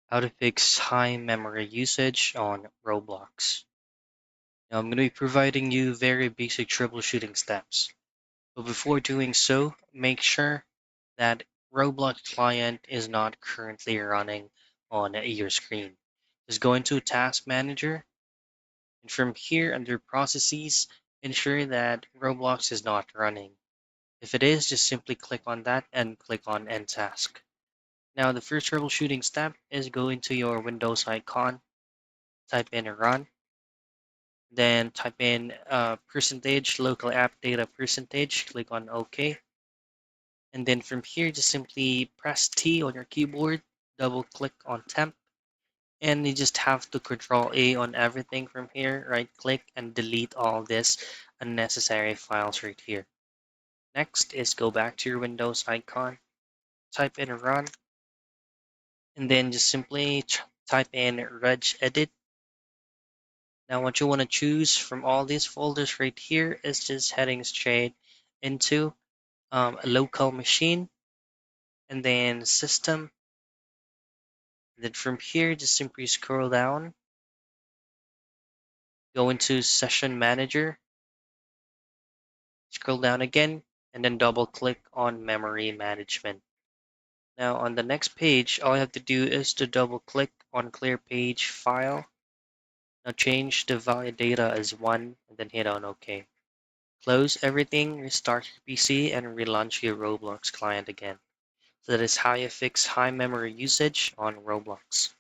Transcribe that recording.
How to fix high memory usage on Roblox. Now I'm going to be providing you very basic troubleshooting steps. But before doing so, make sure that Roblox client is not currently running on your screen. Just go into Task Manager, and from here under Processes, ensure that Roblox is not running. If it is, just simply click on that and click on End Task. Now the first troubleshooting step is go into your Windows icon, type in run, then type in percentage local app data percentage, click on OK, and then from here just simply press T on your keyboard, double click on temp, and you just have to control A on everything from here, right click and delete all this unnecessary files right here. Next is go back to your Windows icon, type in run, and then just simply type in regedit. Now what you want to choose from all these folders right here is just heading straight into a local machine, and then system. And then from here, just simply scroll down, go into session manager, scroll down again, and then double click on memory management. Now on the next page, all you have to do is to double click on clear page file. Now change the valid data as 1 and then hit on OK. Close everything, restart your PC, and relaunch your Roblox client again. So that is how you fix high memory usage on Roblox.